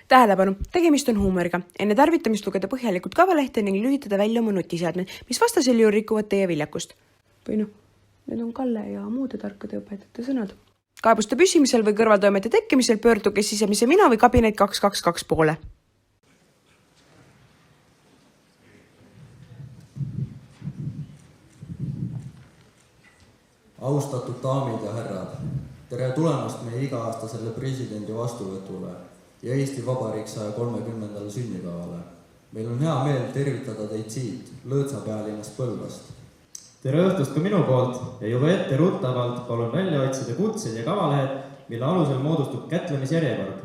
Tähelepanu, tegemist on huumoriga. Enne tarvitamist lugeda põhjalikult kavalehte ning lülitada välja oma nutiseadmed, mis vastasel juhul rikuvad teie viljakust. Või need on Kalle ja muude tarkade õpetajate sõnad. Kaebuste püsimisel või kõrvaltoimete tekkimisel pöörduge sisemise mina või kabinet 222 poole. Austatud daamid ja härrad, tere tulemast meie iga-aastasele presidendi vastuvõtule ja Eesti Vabariik 130. sünnipäevale. Meil on hea meel tervitada teid siit, Lõõtsa pealinnast Põlvast. Tere õhtust ka minu poolt ja juba ette ruttavalt palun välja otsida kutsed ja kavalehed, mille alusel moodustub kätlemisjärjekord.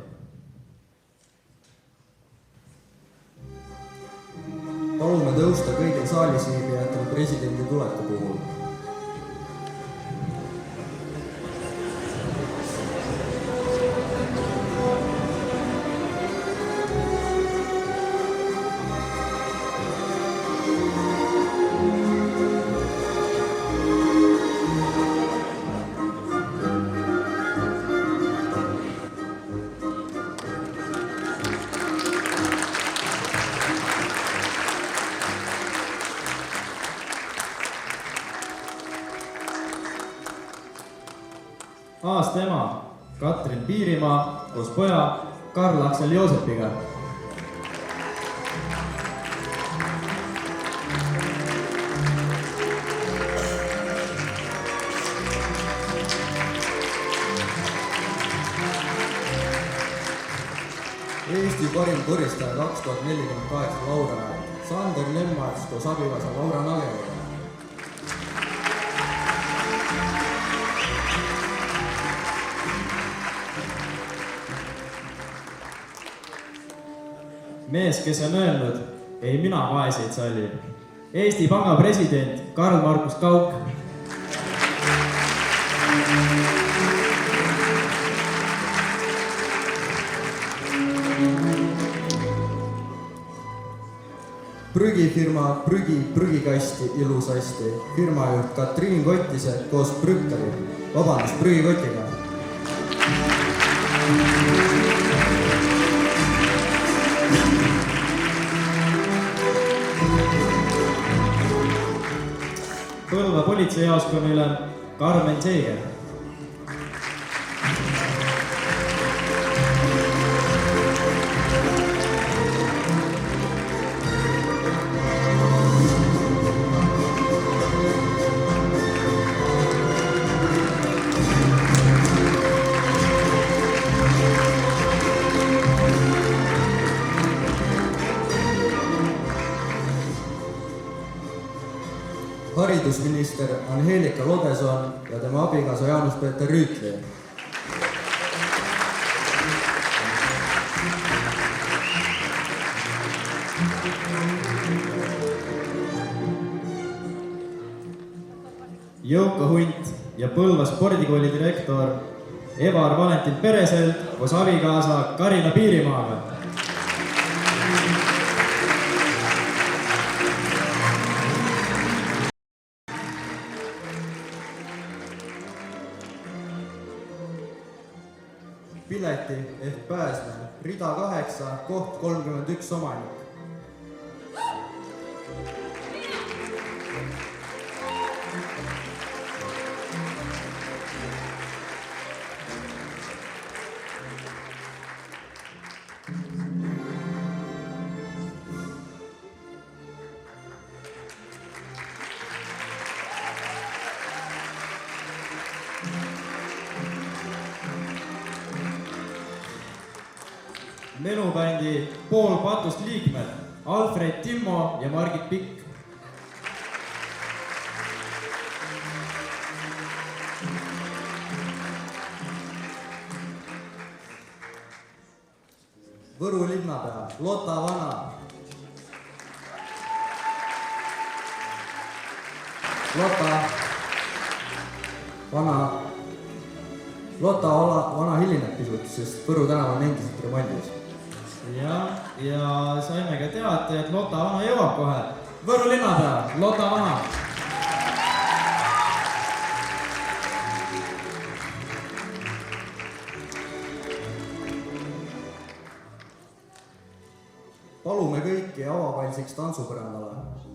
Palume tõusta kõigil saalisviibijatel presidendi tuleku puhul. Aasta ema Katrin Piirimaa koos poja Karl Aksel Joosepiga. Eesti parim koristaja 2048 laureaat Sander Lemmats koos abikaasa Laura Nageliga. Mees, kes on öelnud, ei mina vaeseid salli. Eesti Panga president Karl Markus Kauk. Prügifirma prügikasti ilusasti. Firmajuht Katriin Kottise koos prügikotiga. Põlva politseijaoskonna ülem Karmen Seeger. Haridusminister Angelika Lodeson ja tema abikaasa Jaanus-Peeter Rüütli. Jõuka Hunt ja Põlva spordikooli direktor Evar Valentin Pereselt koos abikaasa Karina Piirimaaga. Pileti ehk pääsme, rida 8, koht 31 omanik. Menubändi pool patust liikmed Alfred Timmo ja Margit Pikk. Võru linnapea Lotta Vana. Lotta Vana hilineb pisut, sest Võru tänav on endiselt remondis. Ja saime ka teada, et Lotta Vana jõuab kohe. Võru linnapea, Lotta Vana. palume kõiki avavalsiks tantsupõrandale.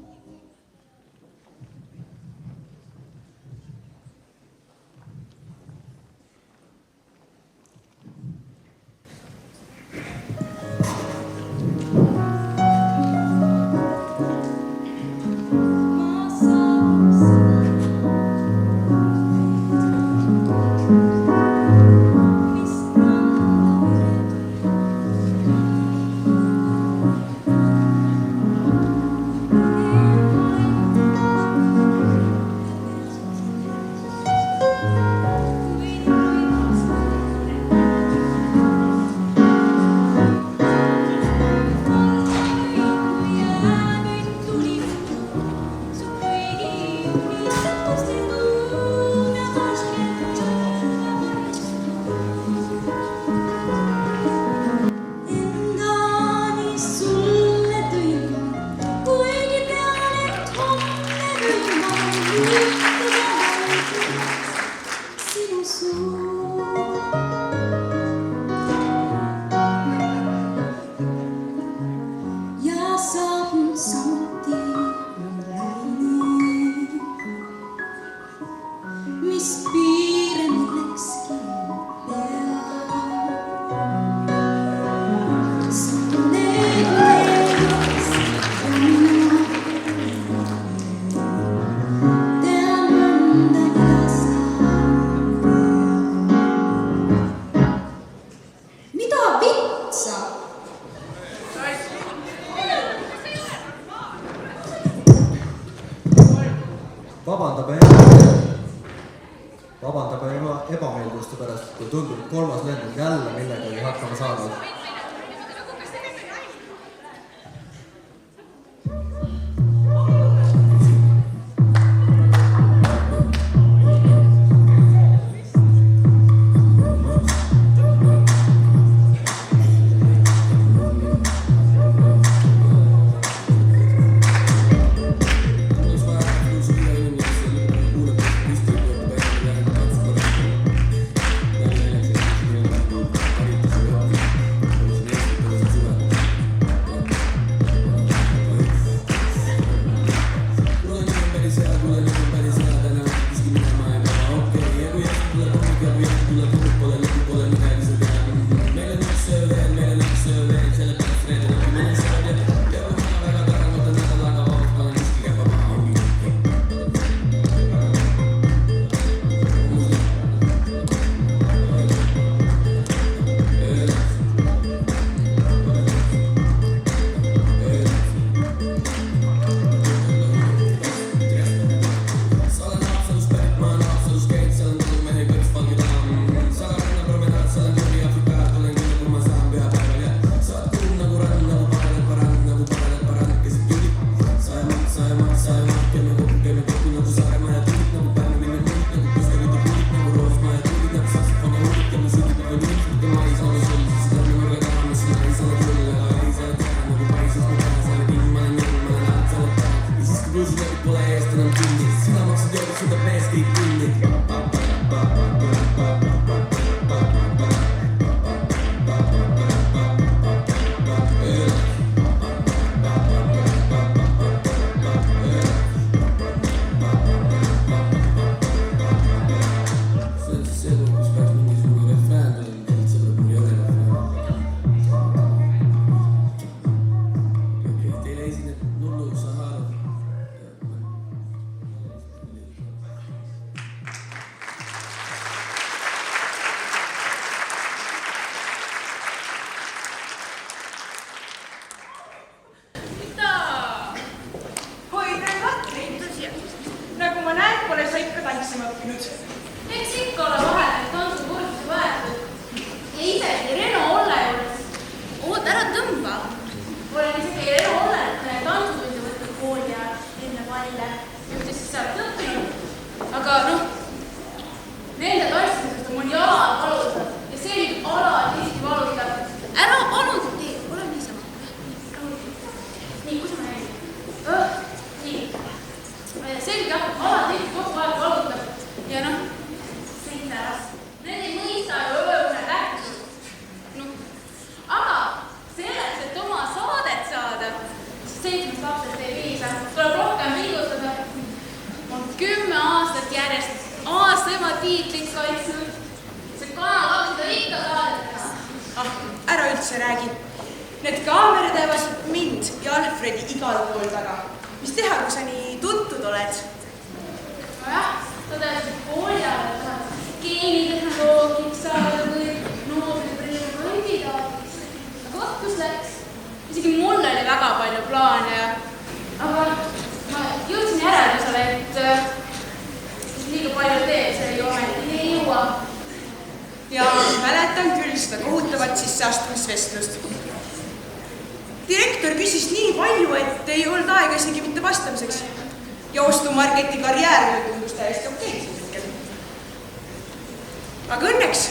Vabandage ebameeldivuste pärast, kui tundub, et kolmas lend on jälle millegagi hakkama saanud. sa räägid? Need kaamerad äevasid mind ja Alfredi igal pool taga. Mis teha, kui sa nii tuntud oled? Nojah, ta täiesti kooli ajal tahab geenitehnoloogiks saada või Nobeli preemia kandidaadiks. Aga vaat kus läks. Isegi mul oli väga palju plaane. Aga ma jõudsin järeldusele, et liiga palju teed, see ju ometi ei jõua. Ja mäletan küll seda kohutavat sisseastumisvestlust. Direktor küsis nii palju, et ei olnud aega isegi mitte vastamiseks. Ja ostumarketi karjäär tundus täiesti okei. Aga õnneks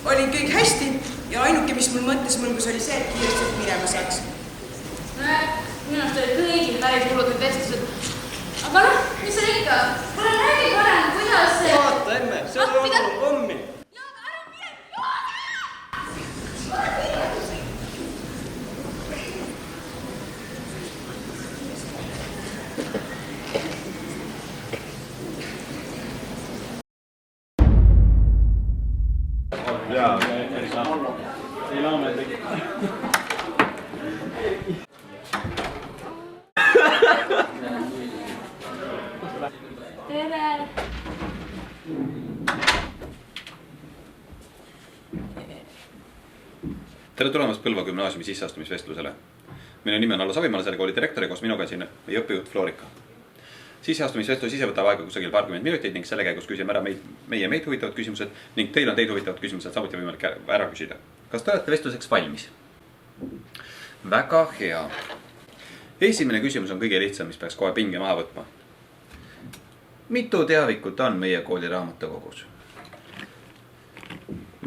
oli kõik hästi ja ainuke, mis mul mõttes mõlgus, oli see, et kiiresti minema saaks. Minust oli kõigil päris hullud vestlused. Aga mis oli ikka? Pole räägi parem, kuidas see... Vaata, emme, see oli olnud kommi. Jooga, ära mine! Jooga! Jaa, ei laametegi. Tere! Tere tulemast Põlva gümnaasiumi sisseastumisvestlusele. Minu nimi on Allo Savimaal, selle kooli direktori koos minuga siin meie õppejuht Florika. Sisseastumisvestlus ise võtab aega kusagil paarkümmend minutit ning selle käigus küsime ära meid huvitavad küsimused ning teil on teid huvitavad küsimused samuti võimalik ära küsida. Kas te olete vestluseks valmis? Väga hea. Esimene küsimus on kõige lihtsam, mis peaks kohe pinge maha võtma. Mitu teavikut on meie kooli raamatukogus?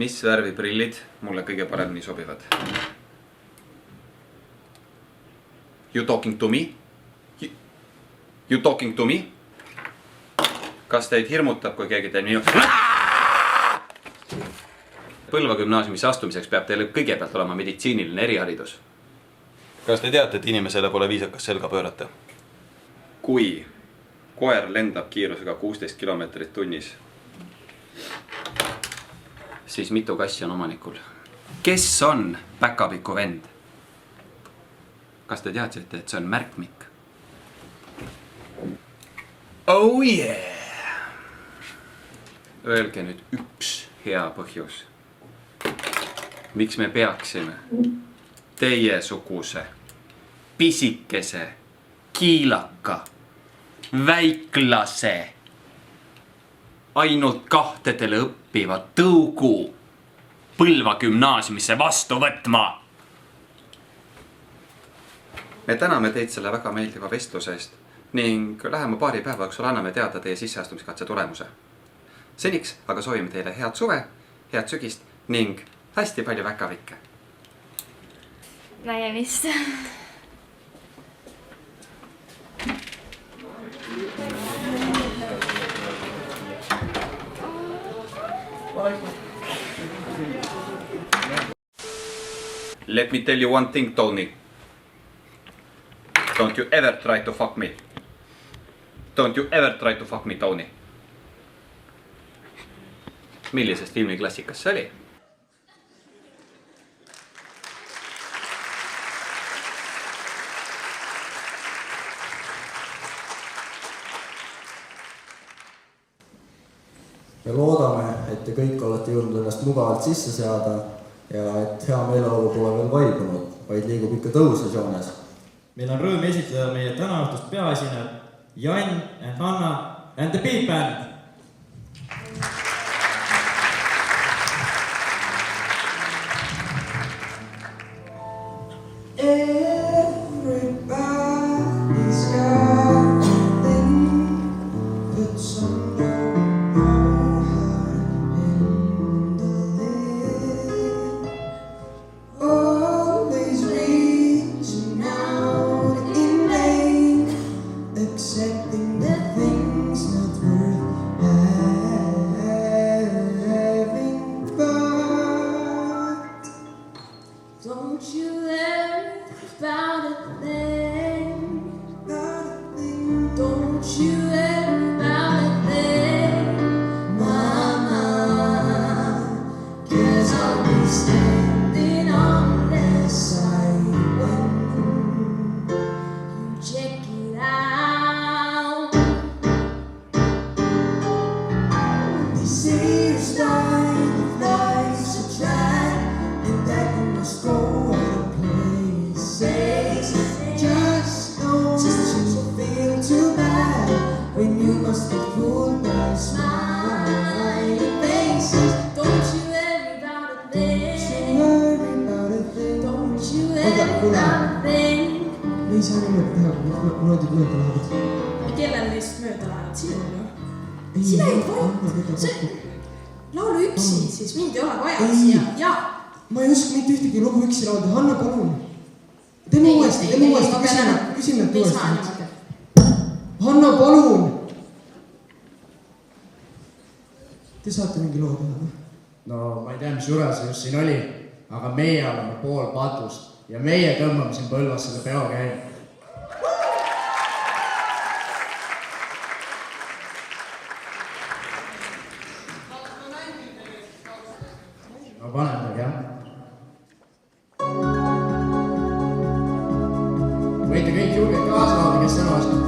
Mis värvi prillid mulle kõige paremini sobivad? You talking to me? You talking to me? Kas teid hirmutab, kui keegi teeb minu... Põlva gümnaasiumisse astumiseks peab teile kõigepealt olema meditsiiniline eriharidus. Kas te teate, et inimesele pole viisakas selga pöörata? Kui koer lendab kiirusega 16 kilomeetrit tunnis, siis mitu kassi on omanikul? Kes on päkapiku vend? Kas te teadsite, et see on märkmik? Oh yeah! Öelge nüüd üks hea põhjus. Miks me peaksime teiesuguse, pisikese, kiilaka, väiklase, ainult kahtedele õppiva tõugu Põlva gümnaasiumisse vastu võtma? Me täname teid selle väga meeldiva vestluse eest ning lähema paari päeva jooksul anname teada teie sisseastumiskatse tulemuse. Seniks aga soovime teile head suve, head sügist ning hästi palju väkavikke. Nägemist. Let me tell you one thing, Tony. Don't you ever try to fuck me. Don't you ever try to fuck me, Tony. Millisest filmiklassikas see oli? Me loodame, et te kõik olete jõudnud ennast mugavalt sisse seada ja et hea meeleolu pole veel vaibunud, vaid liigub ikka tõusvas joones. Meil on rõõm esitleda meie tänaõhtust peaesinejad Jan and Hanna and the Big Band. Don't you ever Me ei saa niimoodi teha, kui noodid mööda lähevad. Kellel neist mööda lähevad? Sinul ju? Ei, Sina ei Anna võtab kokku. laulu üksi, siis mind ei ole vaja siia. Ja Ma ei oska mitte ühtegi lugu üksi laulda. Hanna, palun. Teeme uuesti, küsime uuesti. Hanna, palun. Te saate mingi loo teha, või? No ma ei tea, mis jura see just siin oli, aga meie oleme pool patust ja meie tõmbame siin Põlvas selle peo käima. No panen midagi, jah. Võite kõik julgelt kaasa laulda, kes sõna oskab.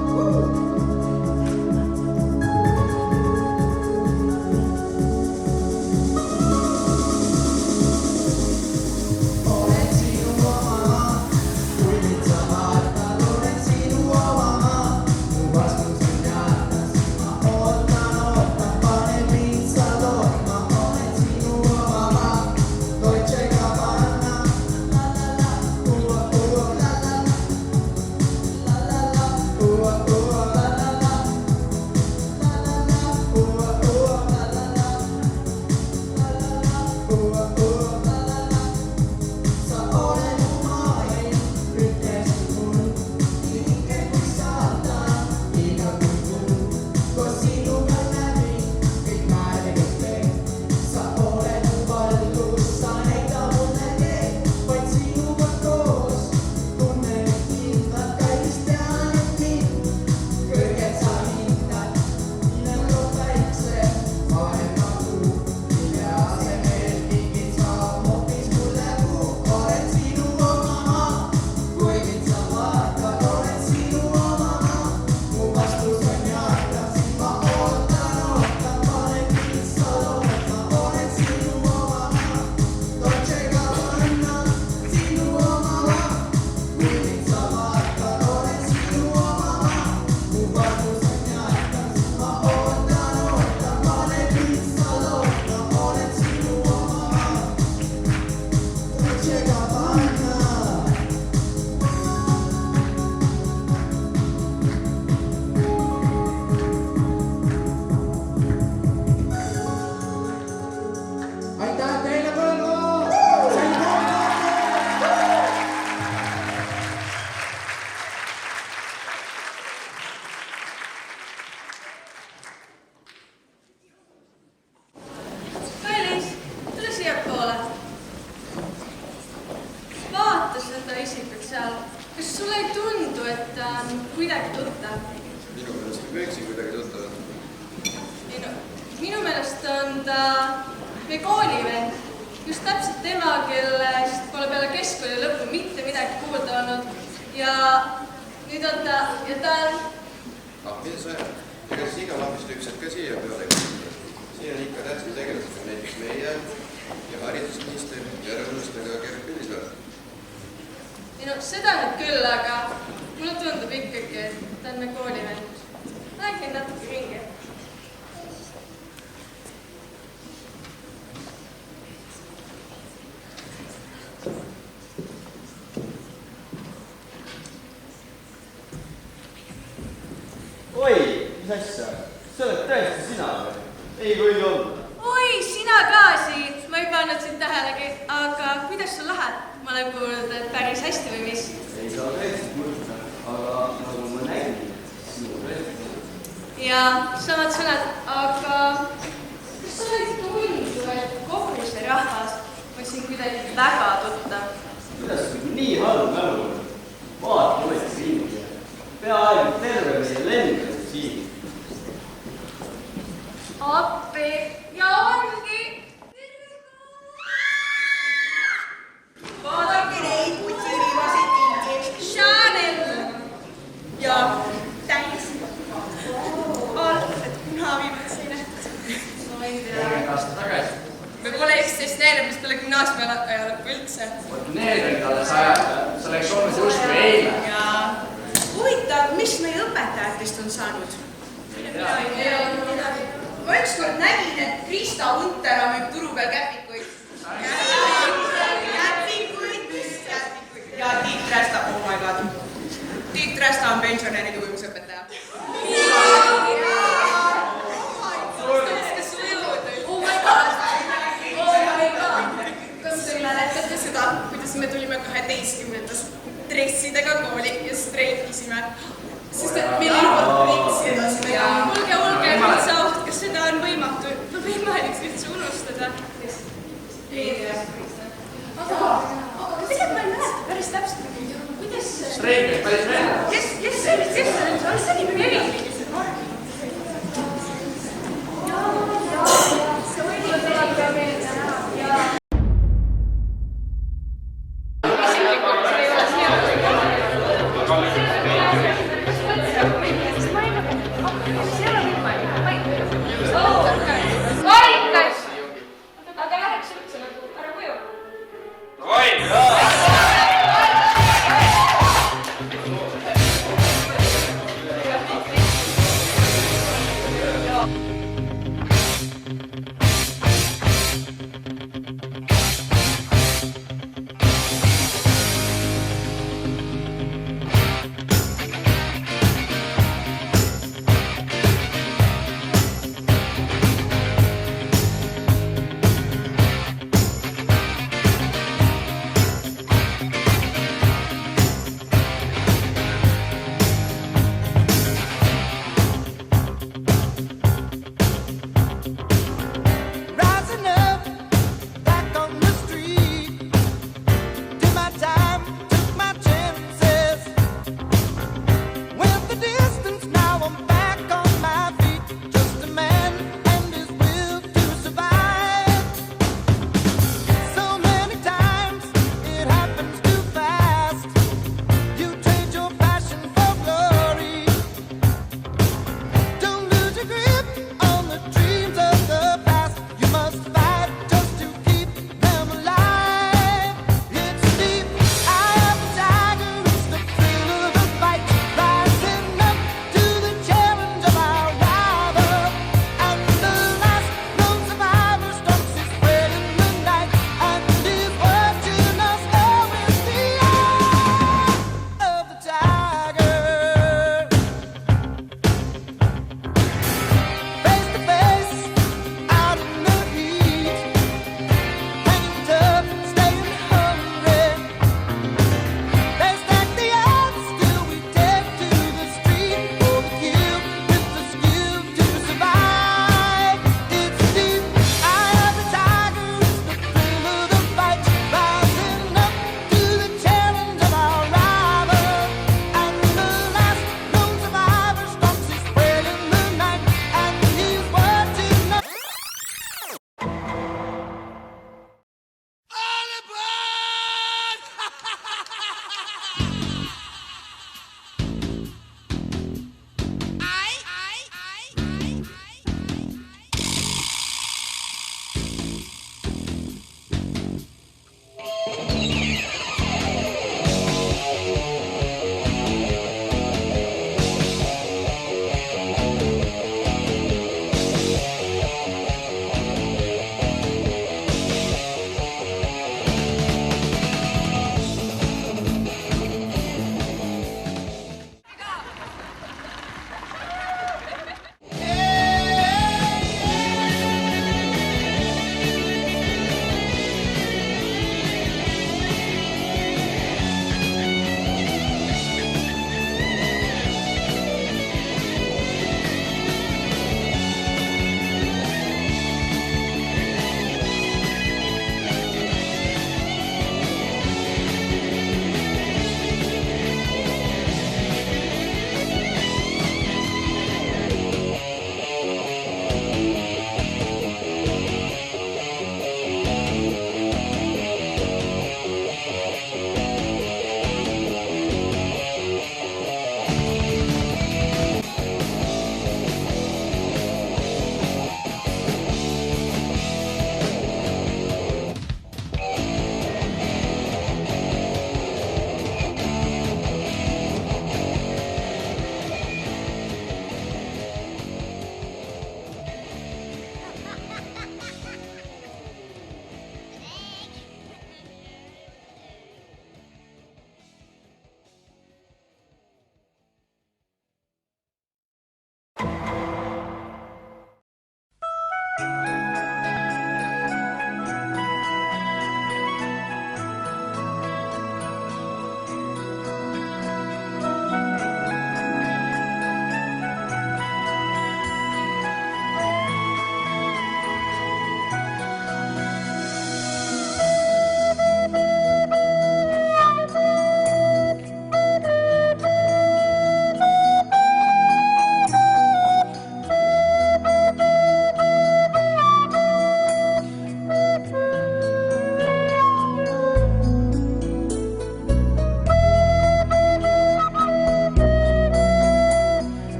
Ma ükskord nägin, et Krista Untera müüb turu peal käpikuid. ja Tiit Rästa, oh my god. Tiit Rästa on pensionäride ujumisõpetaja. Kas te mäletate seda, kuidas me tulime 12. dressidega kooli ja streikisime? Sest et meil ei lubatud reiksi edasi teha. Olge, see ausalt, kas seda on võimatu? Võimalik üldse unustada. Ei tea. Aga tegelikult ma ei mäleta päris täpselt. Kuidas... Streikid, päris veel. Kes see oli? See oli Merilin. See oli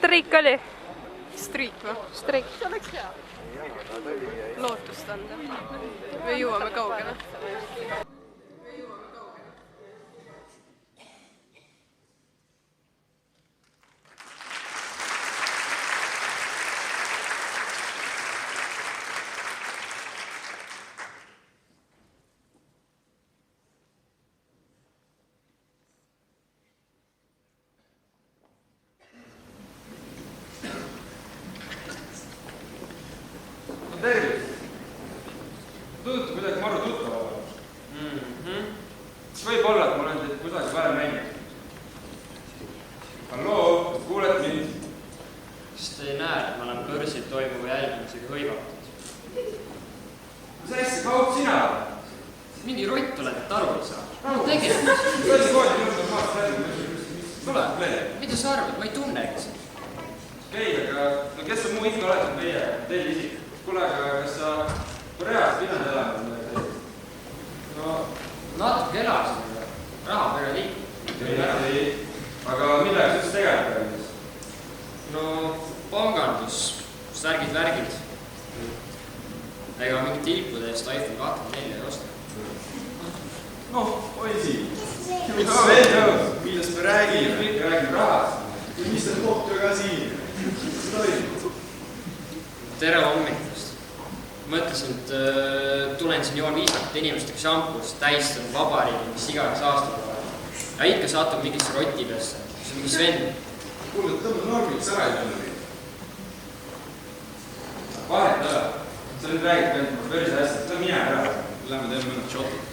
streik oli? Streik või? Streik. See oleks hea. Lootust anda. Me jõuame kaugele. Tervist! Tundub kuidagi maru tuttava. Võib-olla, et ma olen teid kuidagi varem näinud. Halloo, kuuled mind? Kas te ei näe, et ma olen börsil toimuva jälgimisega hõivatud? Mis asja, kaup sina? Mingi rott oled, et aru ei saa. Tegelikult. Kõige koodi juurde maast läbi. Tule, mida sa arvad? Ma ei tunnegi sind. Okei, aga kes sa muu ikka oled meie teil isik? Kuule, aga kas sa reaalselt pidanud elama? No, natuke elasin, aga raha pere liikub. Ei, aga millega sa üldse tegelikult räägid? No, pangandus, särgid-värgid. Ega mingit ilpude eest iPhone 24 ei osta. Noh, poisi. Millest me räägime? Kõik räägib rahast. Mis on kohtu ka siin? Mis toimub? Tere hommikust. Mõtlesin, et tulen siin joon viisakate inimestega šampust, tähistan vabariigi, mis iganes aastal tuleb. Ja ikka satub mingisse rotipesse. See on mingi Sven. Kuule, tõmba normiks ära ei tunne. Vahet ära. Sa nüüd räägid ainult päris hästi. Lähme mine ära. Lähme teeme mõned šotid.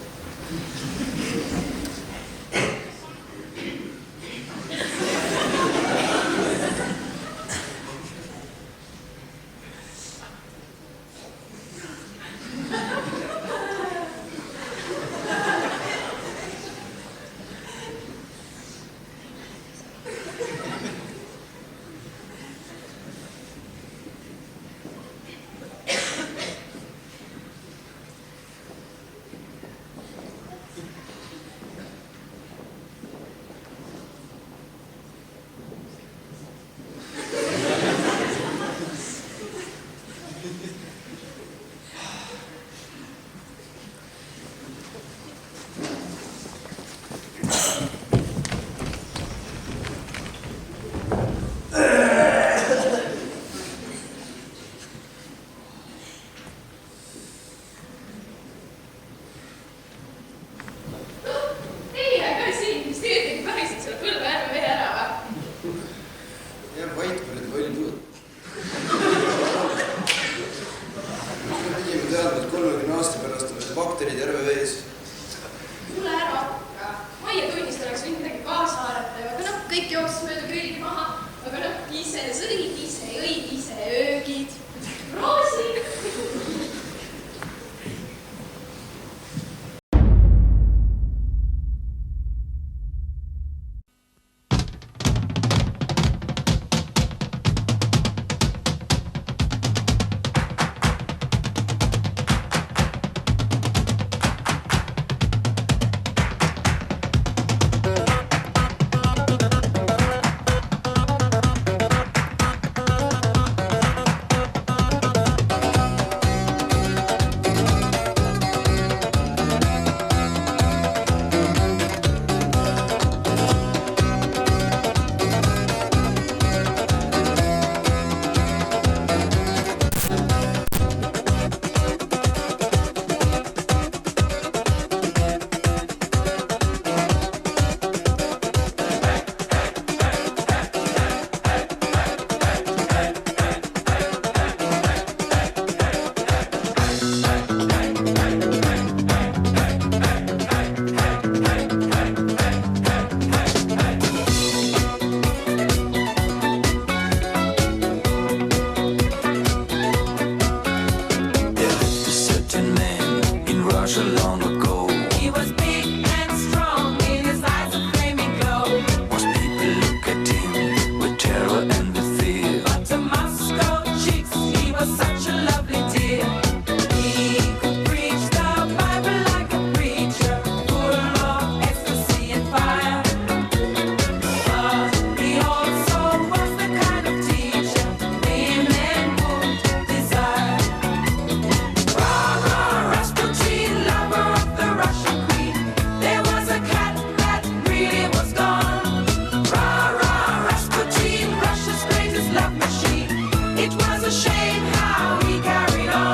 a shame how he carried on.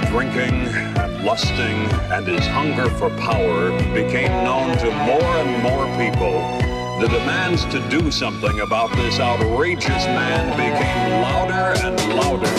Drinking and lusting and his hunger for power became known to more and more people. The demands to do something about this outrageous man became louder and louder.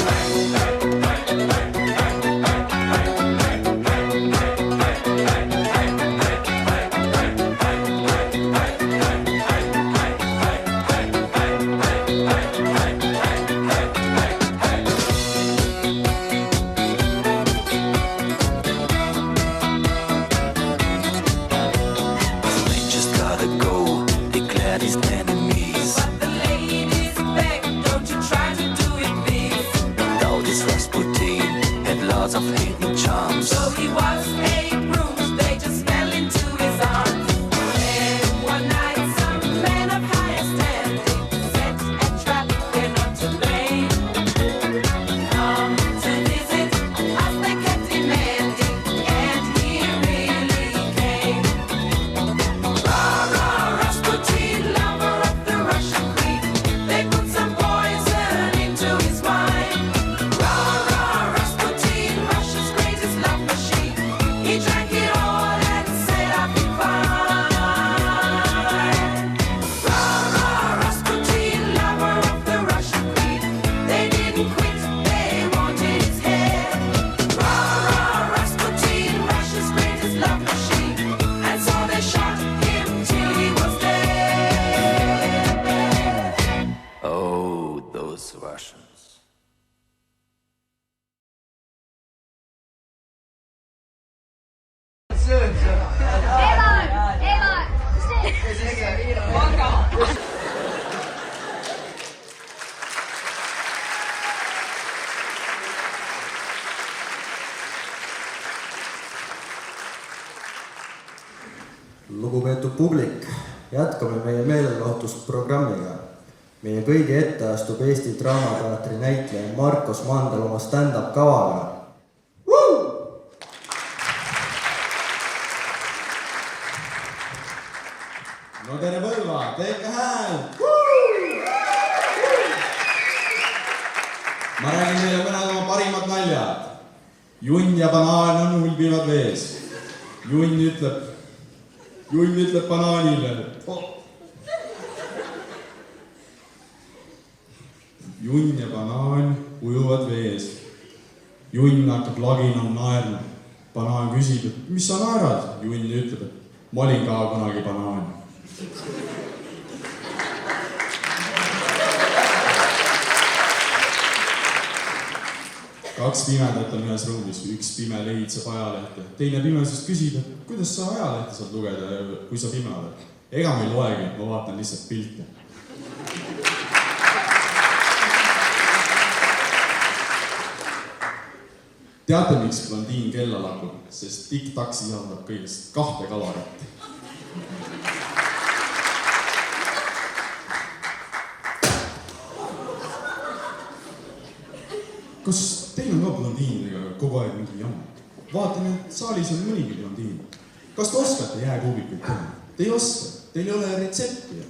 Lugupeetud publik, jätkame meie meelelahutusprogrammiga. Meie kõigi ette astub Eesti Draamateatri näitleja Markos Mandel oma stand-up kavaga. No tere Põlva, teeke hääl! Ma räägin meile mõned oma parimad naljad. Junn ja banaan on ulbivad vees. Junn ütleb banaanile. Junn ja banaan ujuvad vees. Junn hakkab laginal naerma. Banaan küsib, et mis sa naerad? Junn ütleb, et ma olin ka kunagi banaan. Kaks pimedat on ühes ruumis, üks pime lehitseb ajalehte. Teine pimesest küsib, et kuidas sa ajalehte saad lugeda, kui sa pime oled? Ega ma ei loegi, ma vaatan lihtsalt pilte. Teate, miks blondiin kella lakub? Sest Tic-Tac sisaldab kõigest 2 kalorit. Kas teil on ka blondiinidega kogu aeg mingi jama? Vaatan, et saalis on mõnigi blondiin. Kas te oskate jääkuubikuid teha? Te ei oska, teil ei ole retsepti.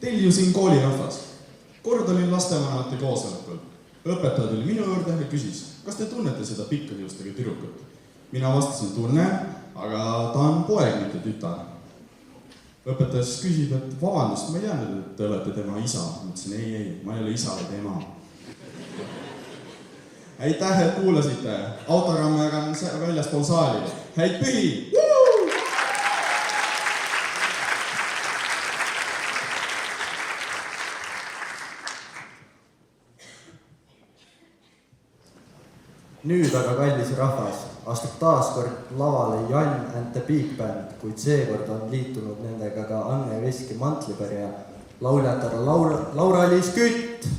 Teil ju siin koolirahvas. Kord olin lastevanemate koosolekul. Õpetaja tuli minu juurde ja küsis, kas te tunnete seda pikka hiustega tüdrukut? Mina vastasin, tunne, aga ta on poeg, mitte tütar. Õpetaja siis küsib, et vabandust, ma ei teadnud, et te olete tema isa. Ma ütlesin, ei, ma ei ole isa, vaid ema. Aitäh, et kuulasite. Autogramme on väljaspool saali. Häid pühi! Nüüd aga kallis rahvas astub taas kord lavale Jan and the Big Band, kuid seekord on liitunud nendega ka Anne Veski mantlipärja lauljatar Laura-Liis Kütt.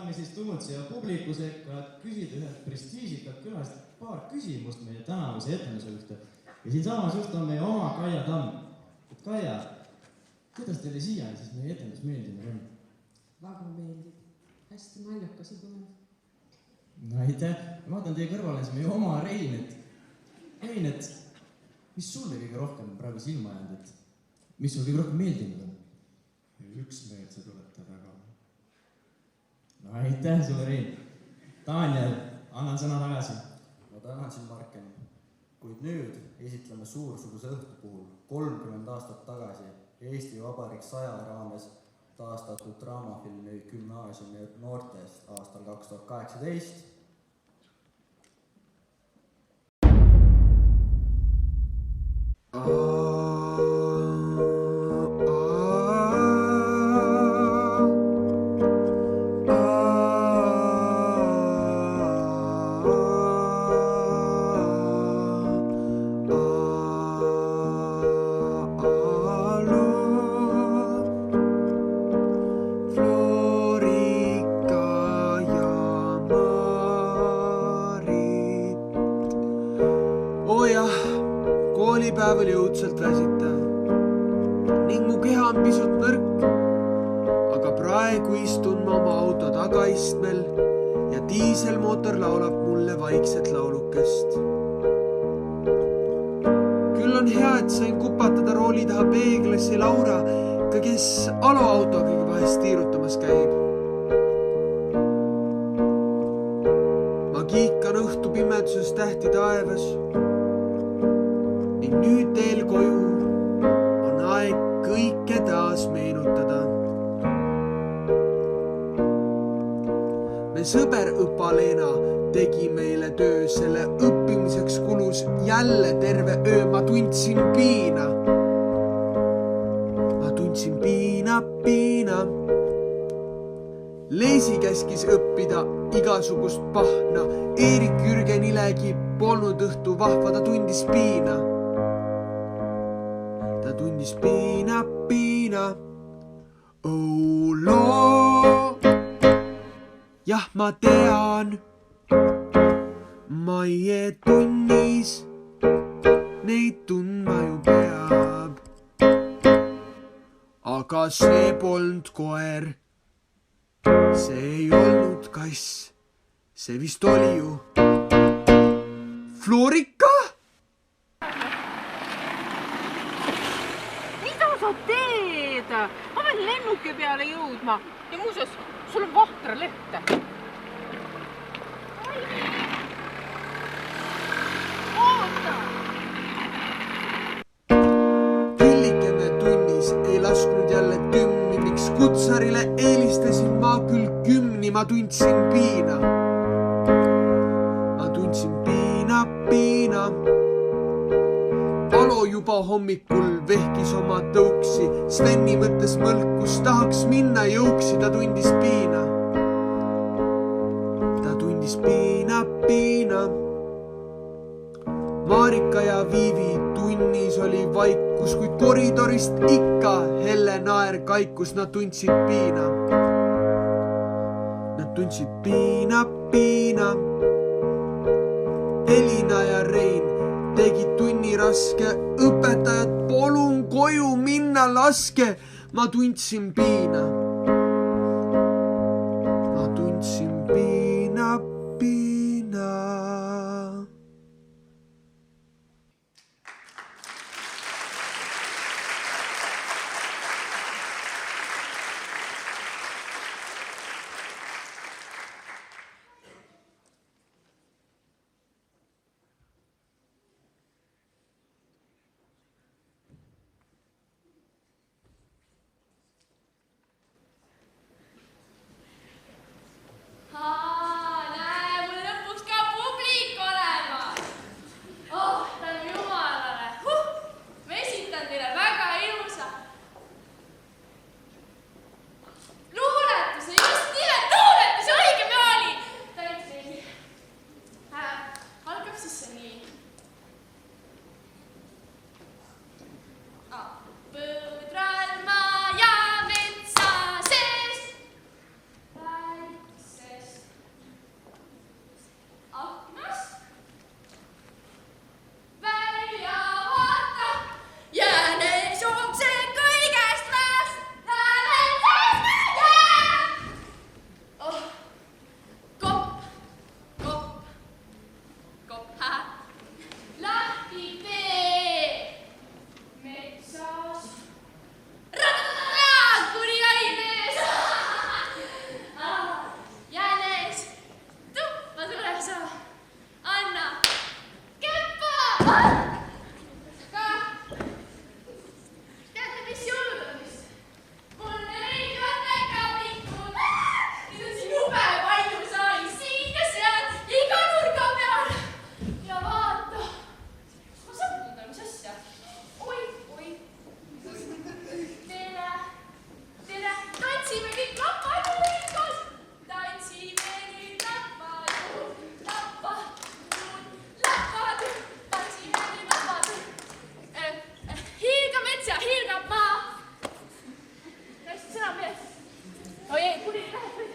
saame siis tulnud siia publiku sekka, et küsida ühelt prestiižikalt külast paar küsimust meie tänavuse etenduse ühte. Ja siin samas just on meie oma Kaia Tamm. Et Kaia, kuidas teile siiani siis meie etendus meeldinud on? Väga meeldib. Hästi naljakas on tulnud. No aitäh. Ma vaatan teie kõrval on meie oma Reinet. Reinet, mis sulle kõige rohkem praegu silma jäänud, et mis sul kõige rohkem meeldinud on? Üksmeelsed olete väga. No aitäh sulle, Rein. Daniel, annan sõna tagasi. Ma tänan Marken. Kuid nüüd esitleme suursuguse õhtu puhul 30 aastat tagasi Eesti Vabariik 100 raames taastatud draamafilmi Gümnaasiumi noortest aastal 2018. Koolipäev oli õudselt väsitav ning mu keha on pisut nõrk, aga praegu istun ma oma auto tagaistmel ja diiselmootor laulab mulle vaikset laulukest. Küll on hea, et sain kupatada rooli taha peeglasse Laura, kes aloautoga vahest tiirutamas käib. Ma kiikan õhtu pimeduses tähti taevas. Ning nüüd teel koju on aeg kõike taas meenutada. Me sõber Õpa-Leena tegi meile töö, selle õppimiseks kulus jälle terve öö. Ma tundsin piina. Leesi käskis õppida igasugust pahna. Eerik Jürgen Ilegi polnud õhtu vahva, ta tundis piina. Ta tundis piina. Oh loo. Jah, ma tean. Maie tunnis neid tundma ju peab. Aga see polnud koer. See ei olnud kass. See vist oli ju Florika? Mida sa teed? Ma pean lennuki peale jõudma. Ja muuseas, sul on vahtra lehte. Oota! Küllikene tunnis ei lasknud jälle tümmi, miks kutsarile eelistasin ma küll kümni, ma tundsin piina. Ma tundsin piina. Alo juba hommikul vehkis oma tõuksi, Sveni mõttes mõlkus, tahaks minna jõuksi, ta tundis piina. Ta tundis piina. Marika ja Viivi tunnis oli vaikus, kuid koridorist ikka helle naer kaikus, nad tundsid piina. Nad tundsid piina. Elina ja Rein tegid tunni raske, õpetajad polun koju minna laske, ma tundsin piina. Ma tundsin piina. Näe, mul lõpuks ka publik olemas. Oh, tänu jumalale. Ma esitan teile väga ilusa luuletuse, just nimelt luuletuse, õige me oli. Algab siis see nii. Põdral maa ja metsa sees. Päikse Teate, mis jõulud on vist? Mul on neid ka pikkud. Neid on siin jube palju saalis, siin ja seal, iga nurga peal. Ja vaata. Ma sattunud, mis asja? Oi. Tere, tantsime kõik lappajuurikos. Tantsime nüüd lappajuur, tantsime nüüd lappajuur. Hiilgab mets ja hiilgab maa. Hästi sõna mees. Oi ei, kuni läheb nüüd.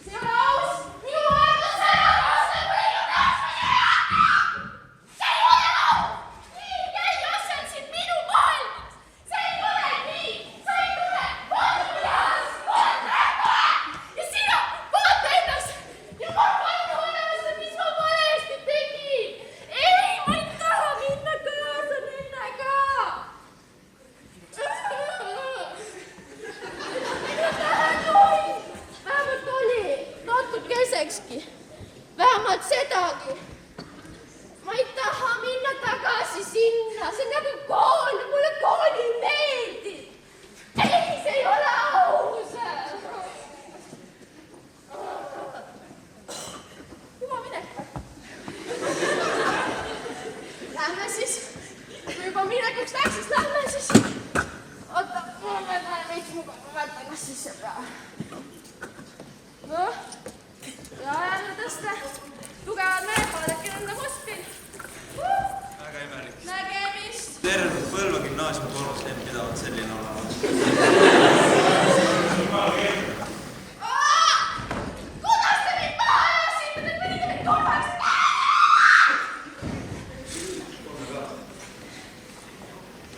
See ei ole aus. Minu arvus ära vastu, kui ei ole see ei ole aus. Nii jäi asjad siin minu maailmas. See ei ole nii. Sa ei tule. Vaata ja sina, vaata ennast. Ja ma pannu ennast, mis ma valesti tegin. Ei, ma ei taha minna kaasa nendega. Vähemalt oli natukesekski. Vähemalt sedagi. Ma ei taha minna tagasi sinna. See on nagu kool. Mulle kool ei meeldi. Ei, see ei ole aus. Juba minekul. Lähme siis. Kui juba minekuks läks, siis lähme siis. Oota, ma võtan veits mugav. Ma võtan ennast sisse peale. Noh. Ja jälle tõsta. Tugevad mehed, vaadake enda kuskil. Väga imelik. Nägemist. Terve Põlva gümnaasiumi korrusleib pidavad selline olema. Kuidas te mind maha ajasite? Te panite mind korraks.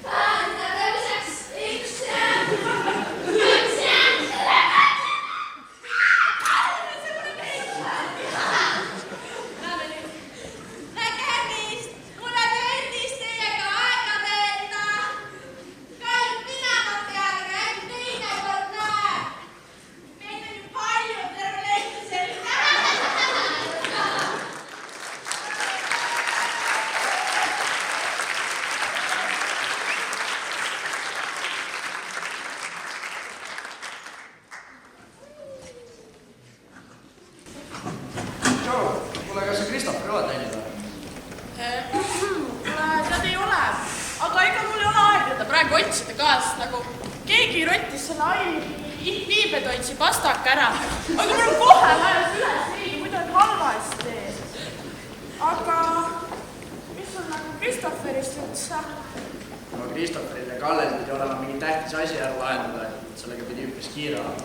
Nägemiseks. Üks jääb. Lähme nüüd. Nägemist. Mulle meeldis teiega aega veeta. Käib minema peale, käib teinekord näeb. Meid on ju palju terve lehti sellist. Kuule, kas sa Kristoferi oled näinud või? Tead ei ole, aga ega mul ei ole aega praegu otsida kaasa, nagu keegi rottis selle viibetoitsi pastaka ära, aga mul on kohe vaja üles viia, muidu on halvasti teed. Aga mis sul nagu Kristoferist üldse? No Kristoferil ja Kallel pidi olema mingi tähtis asi ära lahendada, et sellega pidi üpris kiire olema.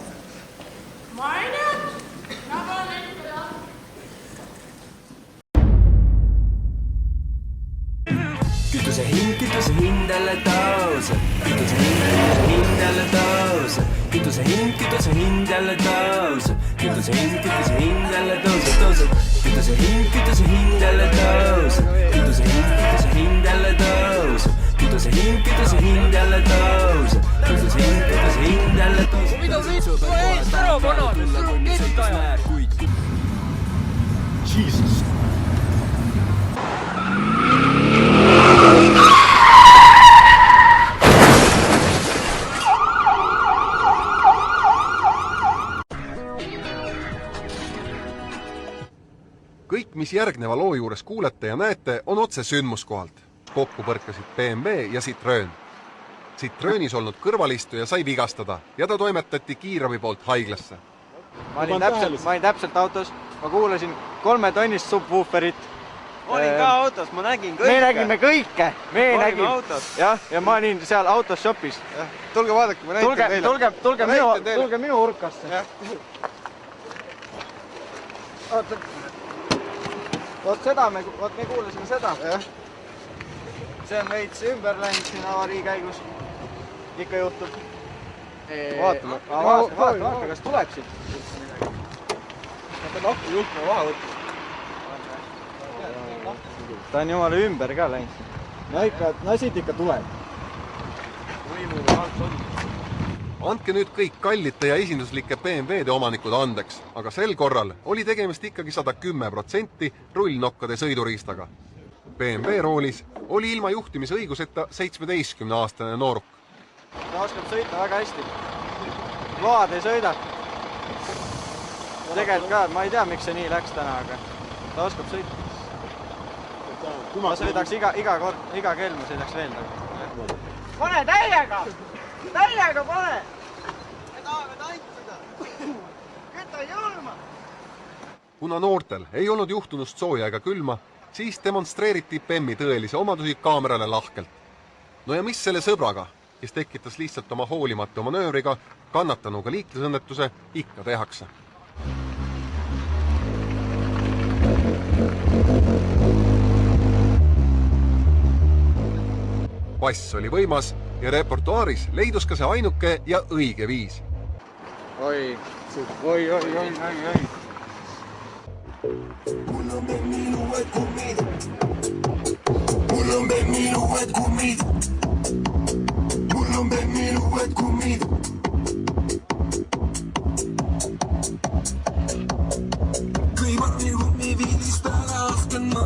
Ma ei tea, nagu on ette jah. Kütuse hind jälle tõuseb. Kütuse hind jälle tõuseb. Kütuse hind jälle tõuseb. Kütuse hind jälle tõuseb. Kütuse hind jälle tõuseb. Kütuse hind jälle tõuseb. Kütuse hind jälle tõuseb. Kütuse hind jälle tõuseb. Mida sa eest ära panad? Kettaja! Jesus. Kõik, mis järgneva loo juures kuulete ja näete, on otse sündmuskohalt. Kokku põrkasid BMW ja Citroen. Citroenis olnud kõrvalistuja sai vigastada ja ta toimetati kiirabi poolt haiglasse. Ma olin täpselt autos, ma kuulasin 3-tonnist subwooferit. Olin ka autos, ma nägin kõike. Me nägime kõike. Olime autos. Jah, ja ma olin seal autos shopis. Tulge vaadake, ma näitan teile. Tulge minu urkasse. Vot me kuulasime seda. See on veits ümber läinud siin avarii käigus. Ikka juhtub. Vaata, kas tuleb siit? Ta on akku juhtme vahe võttes. Ta on jumala ümber ka läinud. No siit ikka tuleb. Andke nüüd kõik kallite ja esinduslike BMW-de omanikud andeks, aga sel korral oli tegemist ikkagi 110% rullnokkade sõiduriistaga. BMW roolis oli ilma juhtimisõiguseta 17-aastane nooruk. Ta oskab sõita väga hästi. Load ei sõida. Tegelikult ka, ma ei tea, miks see nii läks täna, aga ta oskab sõita. Ma sõidaks iga kell, ma sõidaks veel. Pane täiega! Täiega pane! Me tahame tantsida! Küta julma! Kuna noortel ei olnud juhtunust sooja ega külma, siis demonstreeriti Bemmi tõelisi omadusi kaamerale lahkelt. No ja mis selle sõbraga, kes tekitas lihtsalt oma hoolimatu manöövriga kannatanuga liiklusõnnetuse, ikka tehakse. Pass oli võimas ja repertuaaris leidus ka see ainuke ja õige viis. Oi. Mul on Bemmi uued kummid. Mul on Bemmi uued kummid. Mul on Bemmi uued kummid. Kui parmil kummiviilis peale asken ma.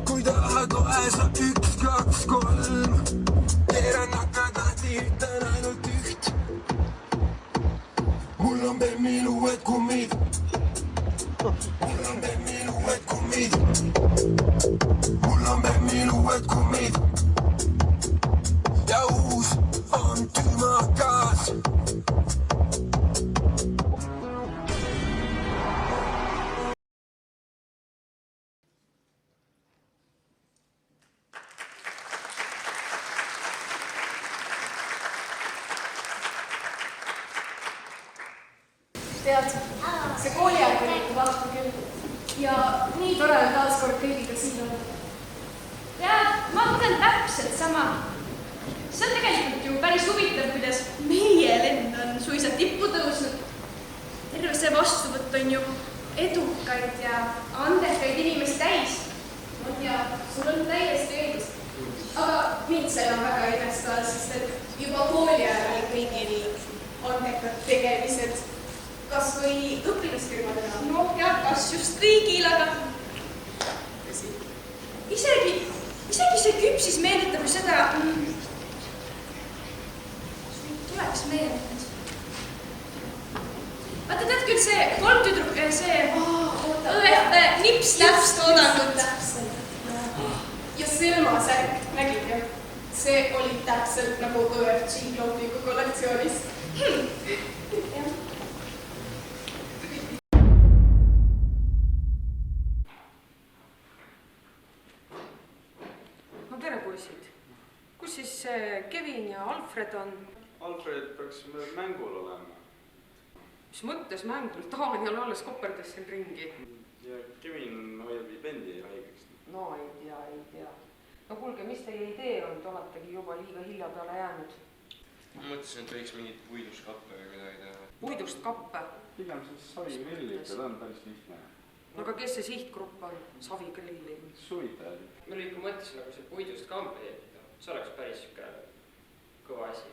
Kui tahad kohe sa 1, 2, 3. Keeran nakatahti, ütlen ainult üht. Mul on Bemmi uued kummid. Mul on Bemmi uued kummid. Mul on Bemmi uued kummid. Ja uus on tümakas. Tead, see kooliaeg oli ikka vahva küll ja nii tore on taas kord kõigiga siin olla. Tead, ma tunnen täpselt sama. See on tegelikult ju päris huvitav, kuidas meie lend on suisa tippu tõusnud. Terve see vastuvõtt on ju edukaid ja andekaid inimesi täis. Ja sul on täiesti õigus. Aga mind see enam väga ei imesta, sest et juba kooli ajal oli kõigil andekad tegemised. Kas või õpilasfirmadena? No ja kas just kõigil, aga isegi see küpsis meenutab ju seda, sul tuleks meelde. Vaata, tead küll see 3 tüdruk, see nips-näps toodangut. Ja sõlmasärk, nägid ju? See oli täpselt nagu OFG Loomingu kollektsioonis. Kus siis Kevin ja Alfred on? Alfred peaks mängul olema. Mis mõttes mängul? Taanial alles koperdas siin ringi. Ja Kevin hoiab bendi haigeks. No ei tea. No kuulge, mis teie idee on? Te oletegi juba liiga hilja peale jäänud. Ma mõtlesin, et võiks mingit puidust kappe või midagi teha. Puidust kappe? Pigem siis savigrilli, ikka ta on päris lihtne. Aga kes see sihtgrupp on? Savigrilli? Suvitajad. Meil ikka mõtlesin nagu see puidust kamp ehitada. See oleks päris kõva asi.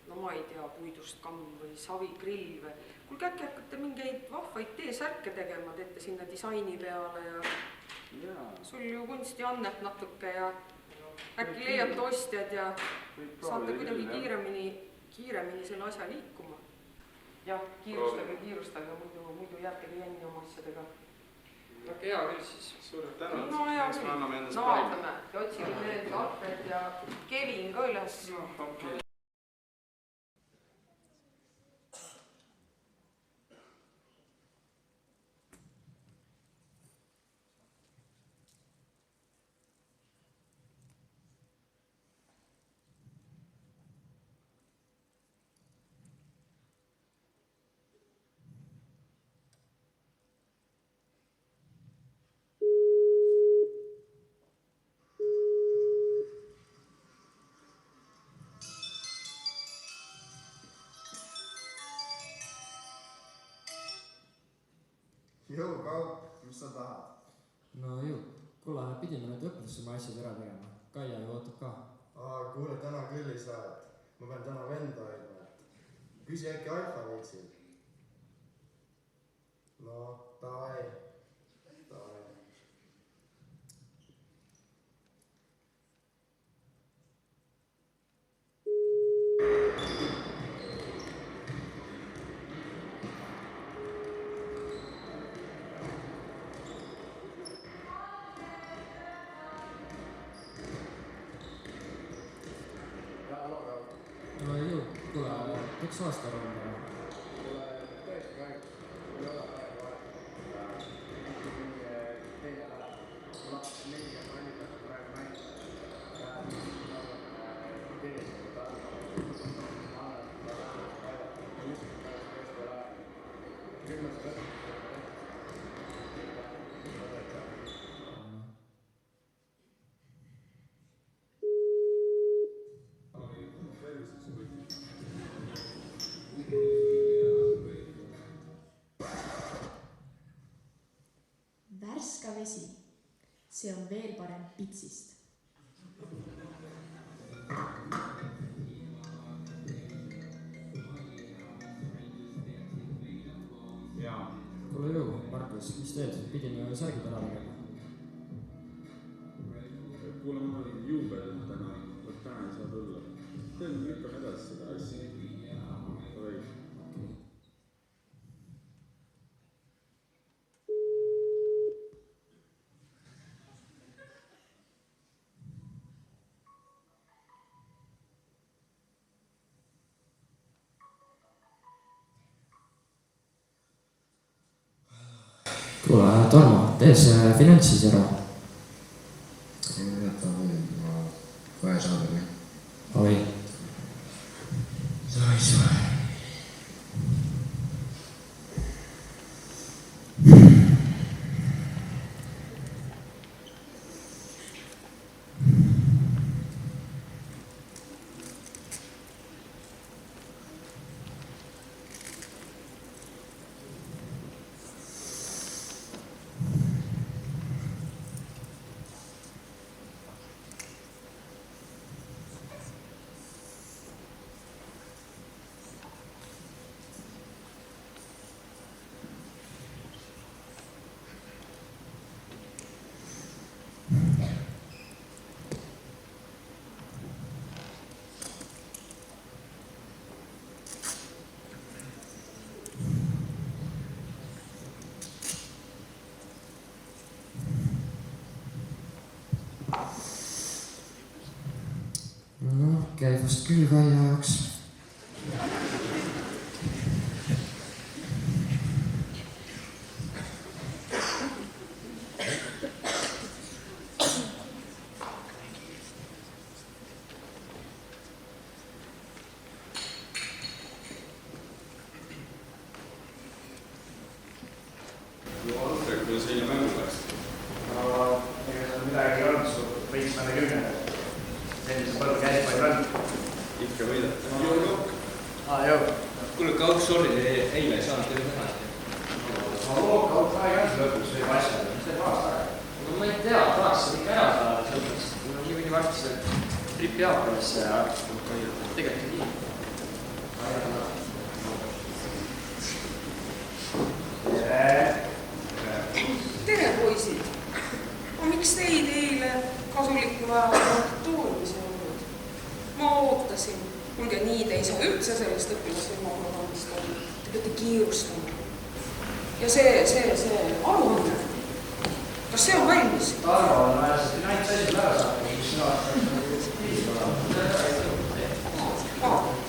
No ma ei tea, puidust kamm või savigrill või. Kuulge, äkki hakkate mingeid vahvaid teesärke tegema, teete sinna disaini peale ja sul ju kunsti anneb natuke ja äkki leiate ostjad ja saate kuidagi kiiremini selle asja liikuma. Jah, kiirustage, muidu jäätegi jänni oma asjadega. Aga hea küll siis. Suured tänud. No hea küll. Vaatame ja otsime need Alfred ja Kevin ka üles. Okay. Jõu, Kaup, mis sa tahad? No jõu, kuule, pidime nüüd õppetusse oma asjad ära tegema. Kaia ju ootab ka. Kuule, täna küll ei saa, et ma pean täna venda hoidma, et küsi äkki Alfa võiksid. No, davai. üks aasta randa. Värska vesi, see on veel parem pitsist. Jaa. Kuule jõu, Markus, mis teed? Pidime särgid ära tegema. Kuule, mul on juubel täna, täna ei saa tulla. Teen lükkan edasi seda asja. Oi. Kuule, Tarmo, tee see finantsis ära. Jäta või, ma kohe saadame. Oi. Sai. No, käib vast küll Kaia jaoks. Kuidas eile mängu läks? Ega seal midagi ei olnud, sul võiks mõne 10. Sellise põllu käsipalli rand. Ikka võidate. Jõu. Kuule, kauks, sorry, eile ei saanud teile teha. Kauks aeg on lõpuks võib asja. Mis see paast aeg? No ma ei tea, tahaks seda ikka ära saada, sellepärast. Mul on nii või nii varsti see trip Jaapanisse ja tegelikult nii. Tere, poisid! Ma miks teid eile kasulikul ajal toolmis ei olnud? Ma ootasin. Kuulge, nii te ei saa üldse sellest õpilasrühmaprogrammist olla. Te peate kiirustama. Ja see aruanne. Kas see on valmis? Tarmo on vaja see finantsasjad ära saada, mis sinu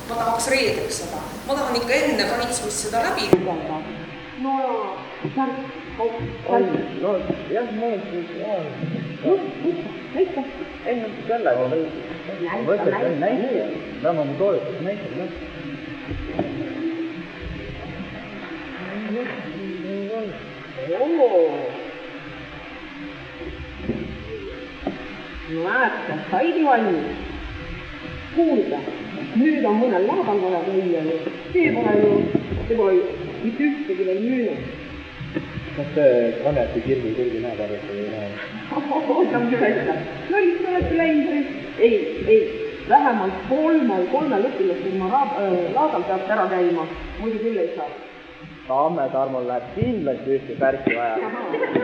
Ma tahaks reedeks seda. Ma tahan ikka enne kaitsmist seda läbi lugeda. No No jah, mul siis on. Näita. Enne sellega või? Näita. Tämä on toivotus. Näita. No näete, saidi valmis. Kuulge, nüüd on mõnel laadal vaja käia ju. See pole ju mitte ühtegi veel müünud. Kas see Kaneti kirgi külgi näeb arvata või näeb? Ootame küll hästi. No lihtsalt olete läinud. Ei. Vähemalt kolmel õpilasrühma laadal peab ära käima. Muidu küll ei saa. Saame, Tarmol läheb kindlasti ühte särki vaja.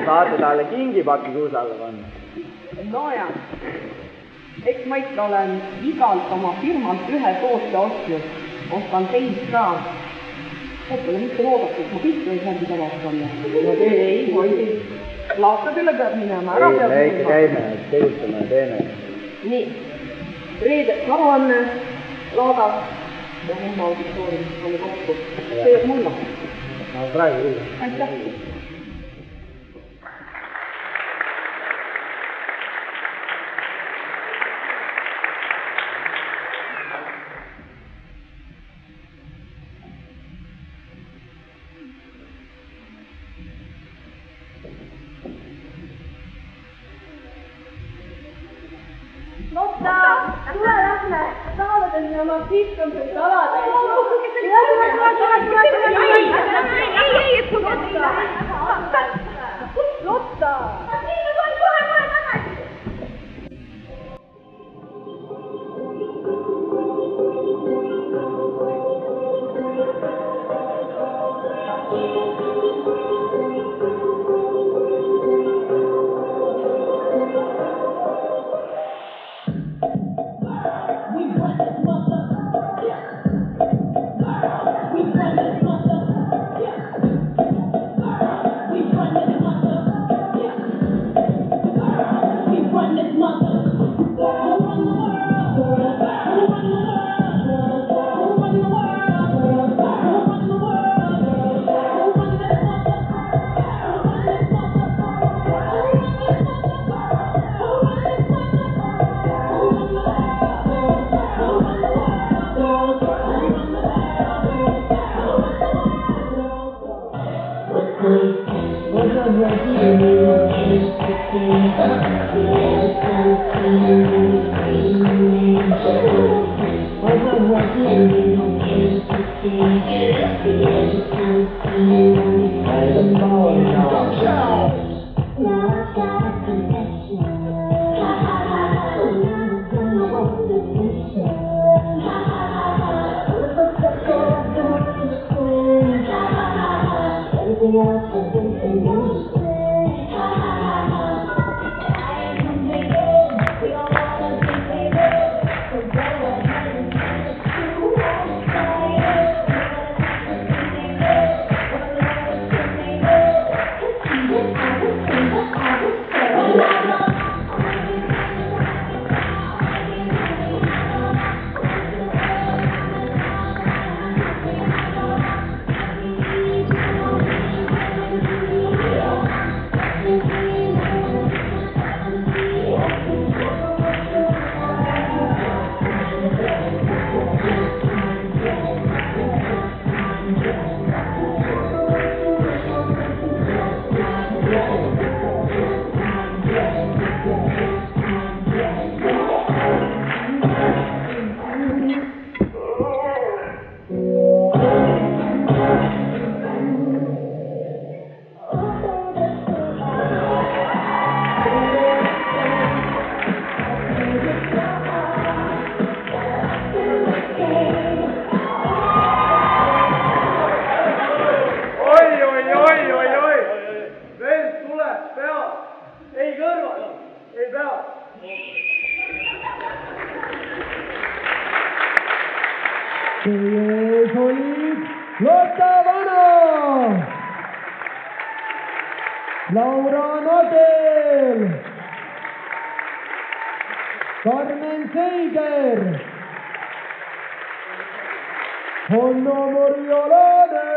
Saate talle kingipaki kuusa alla panna. No ja. Eks ma ikka olen igalt oma firmalt ühe toote ostnud. Ostan teist ka. Ootale, mitte oodatud, ma kõik ei särgi tagasi olla. No ei, poisi. Laastadele peab minema, ära peab minema. Me käime, tegutame ja teeme. Nii. Reedeks aruanne, laadal. ja homme auditooriumis saame kokku. Sööb mulla. No praegu küll. Aitäh. Lotta, tule lähme, tahavad enne oma piskamised kalada. Lotta! Kohe tagasi! Laura Nadel, Carmen Seiger, Hanna Maria-Laane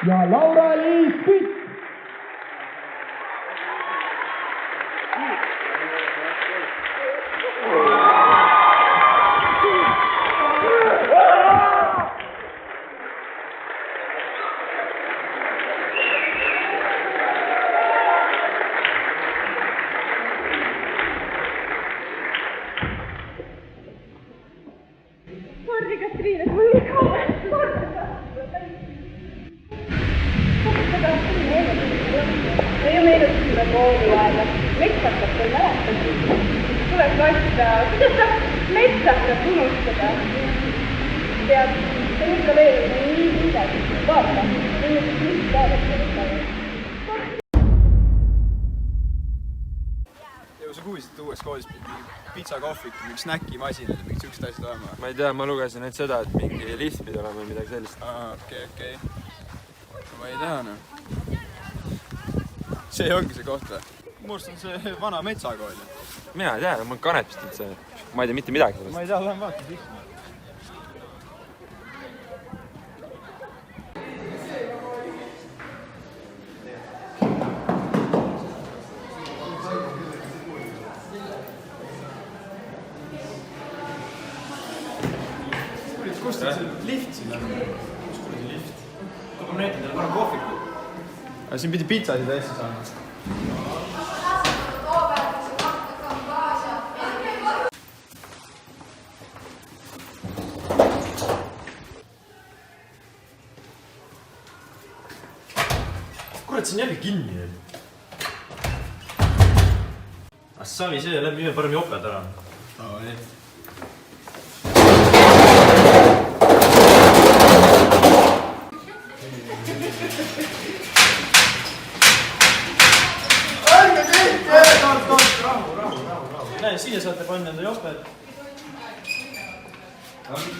ja Laura-Liis Kütt. Sa kuulsid, et uues koolis pitsakohvik, mingi snäkimasinad ja mingid siuksed asjad olema? Ma ei tea, ma lugesin ainult seda, et mingi lift pidi olema või midagi sellist. Okei. Ma ei tea, noh. See ongi see koht või? Must on see vana metsakool. Mina ei tea, mul on kanepist üldse. Ma ei tea mitte midagi sellest. Ma ei tea, lähen vaata sisse. Kust see lift siin on? Kus kuradi lift? Toob näitan teile parem kohviku. Aga siin pidi pitsasid hästi saama. Kurat, siin jälle kinni. Savi see, läbi ühe parem joped ära. Nii. Näe, siia saate panna enda joped.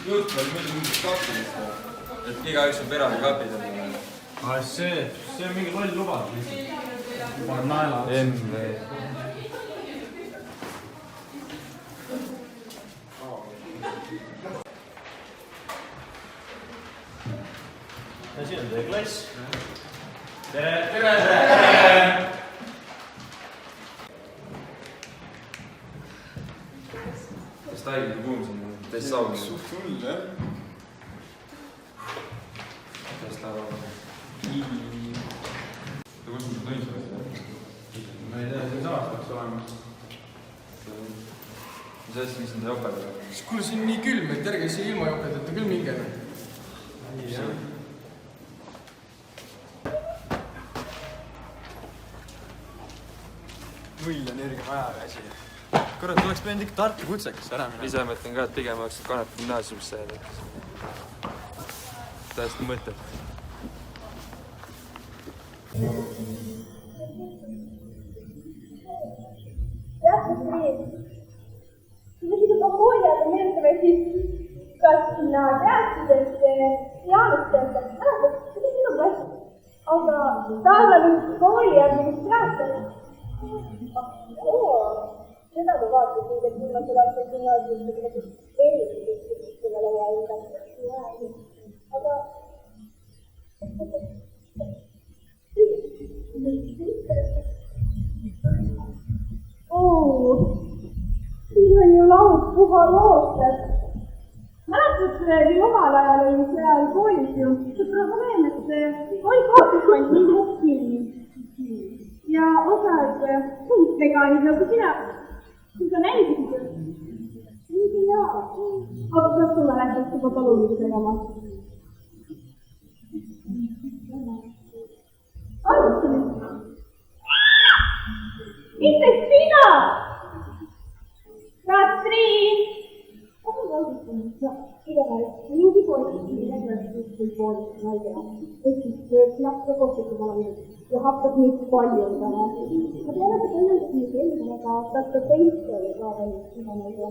Jutt oli muidu mingit kappidest, et igaüks on perade kapid. See on mingi loll lubad lihtsalt. Ma olen naela. Emme. Ja siin on teie klass. Tere! Tere! Tere! Kas taigid on kuulsin? Teist saagi? Suht hull, jah. Teist läheb. Ja kus mul tundis oleks? Ma ei tea, siin saas peaks olema. Mis asja, mis on ta joped? Kuule, siin on nii külm, et ärge siia ilma jopedata küll minge. Null energia vaja asi. Kurat, oleks pidanud ikka Tartu kutsekas ära minna. Ise mõtlen ka, et pigem oleks Kanepi gümnaasiumisse jääda. Täiesti mõtet. Jah, nii. Kui me seda kooliaega meeldame, siis kas sinna teadsidest Jaanustest tähendab, seda sinu klass. Aga tal on kooli administraator. Seda ma vaatasin, et viimasel aastal gümnaasiumisse eelistusest sellele jäi. Aga siin on ju laud Puha Rooster. Mäletad, kui omal ajal oli seal koolis ju see probleem, et oli kohvikond nii hukkiline. Ja osad vegaanid nagu sina, kui sa näidisid, mingi jaa. Aga kas sulle lähtub juba talumise tegema? Arvutame. Mitte sina! Katriin! Igatahes, mingi poiss näiteks poolt, ma ei tea. Ehk lapse kohviku palamine ja hakkab nii palju täna. Ma tean, et enne nii selline, aga kas ka teist oli ka veel, mida ma ei tea.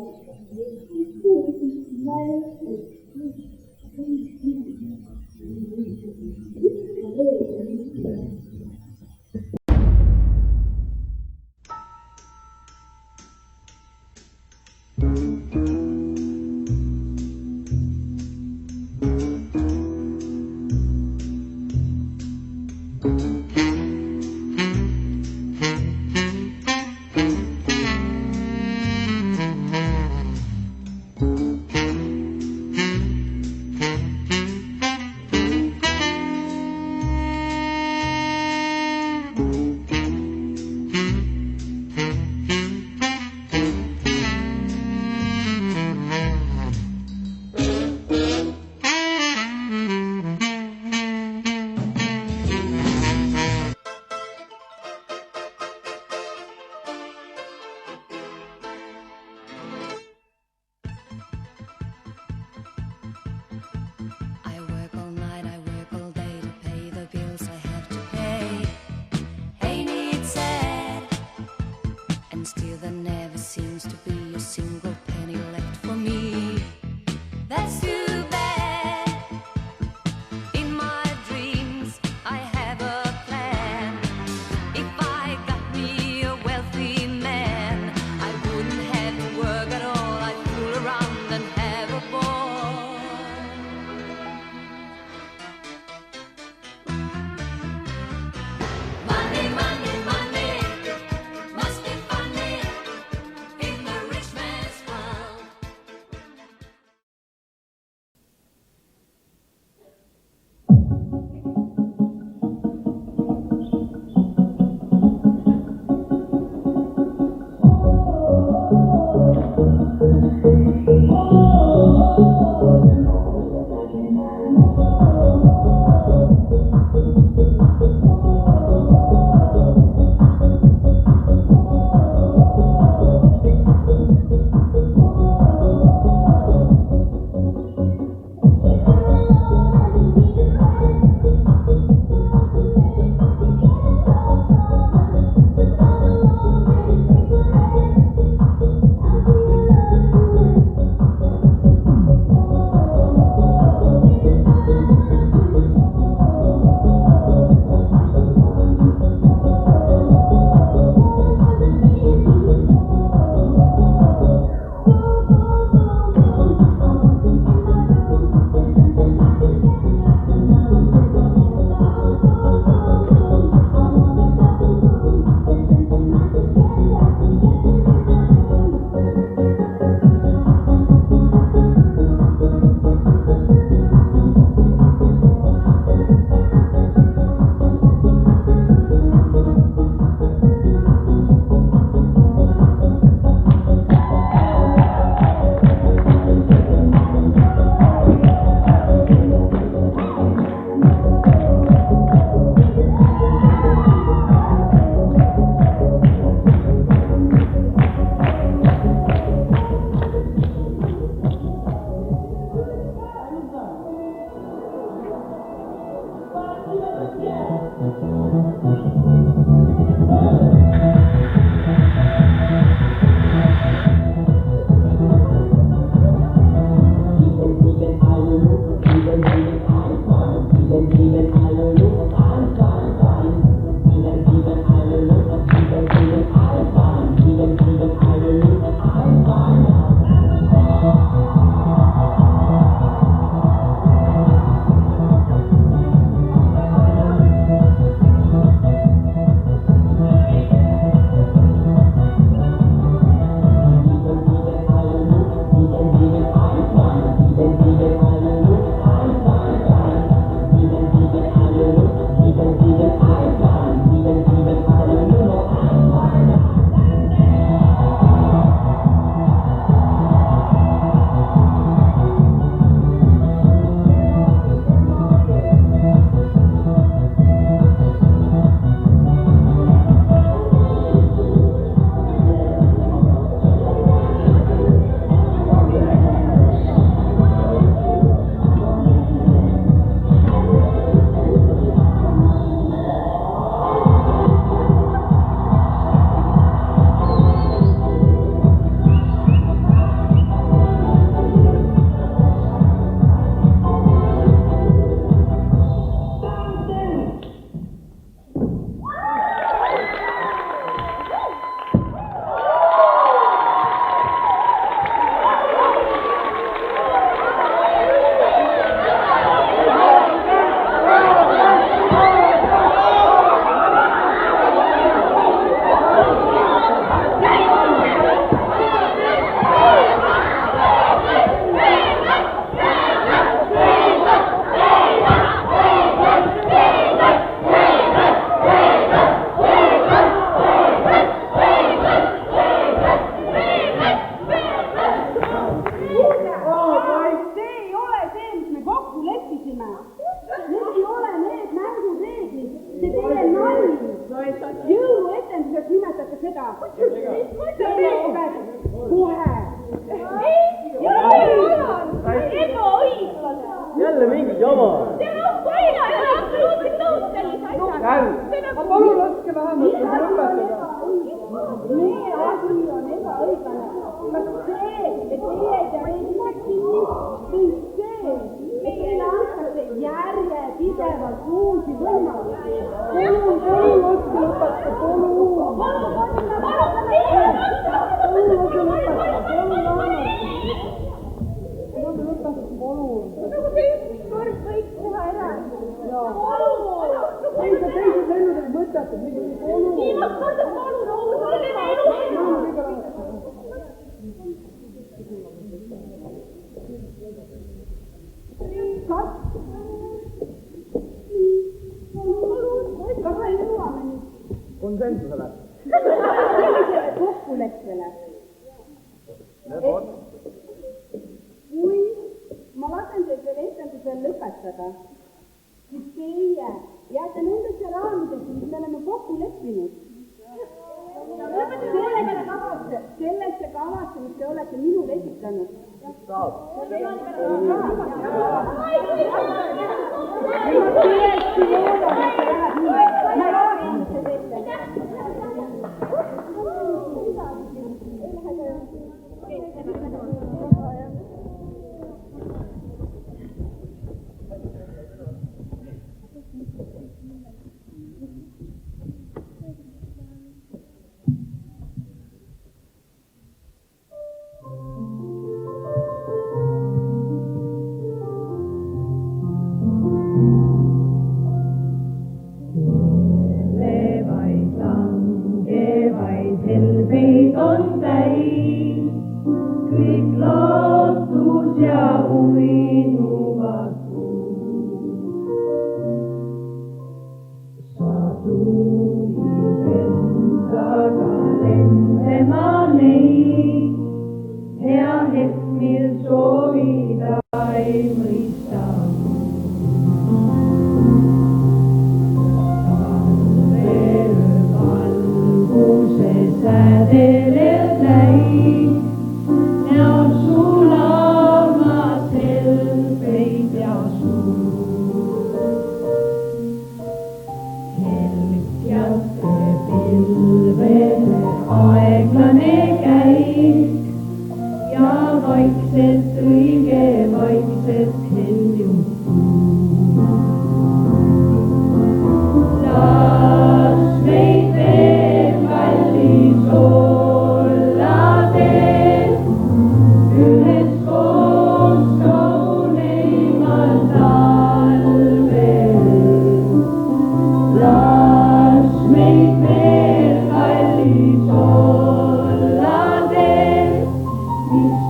kas see, et teie ei tea veidi kinni või see, et teile antakse järjepidevalt uusi võimalusi. Palun otsa lõpeta, Kord võiks teha ära. Teised lennudel mõtlete, palun. Viimast korda palun, olge veel Kas me jõuame nüüd? Konsensusele. Sellisele kokkuleppele. Kui ma lasen teid veel etendusel lõpetada, siis teie jääte nendesse raamidesse, mis me oleme kokku leppinud. Sellesse kavasse, mis te olete minule esitanud.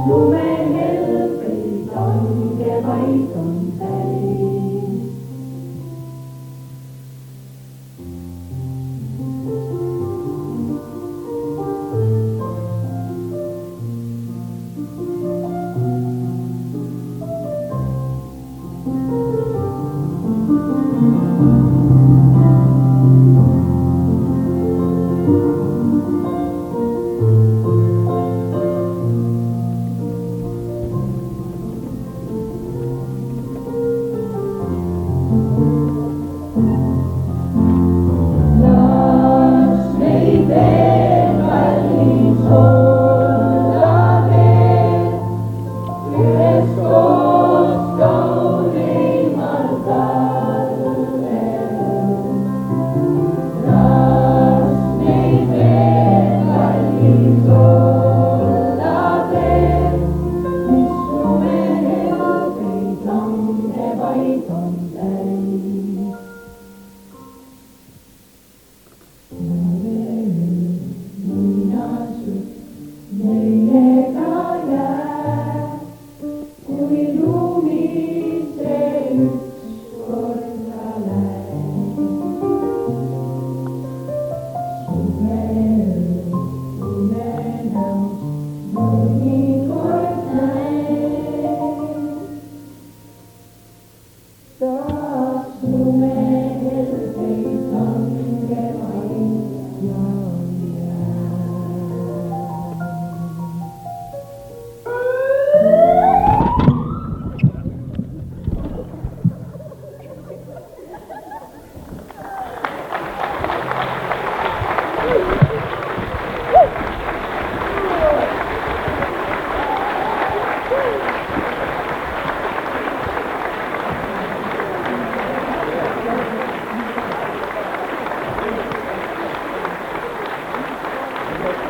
Lume helpri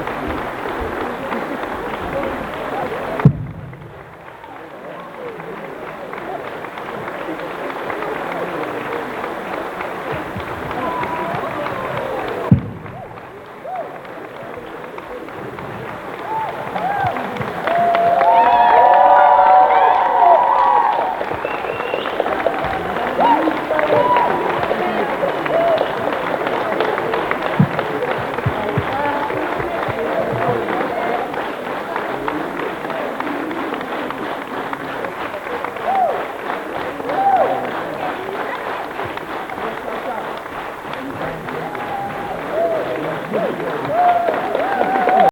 Woo!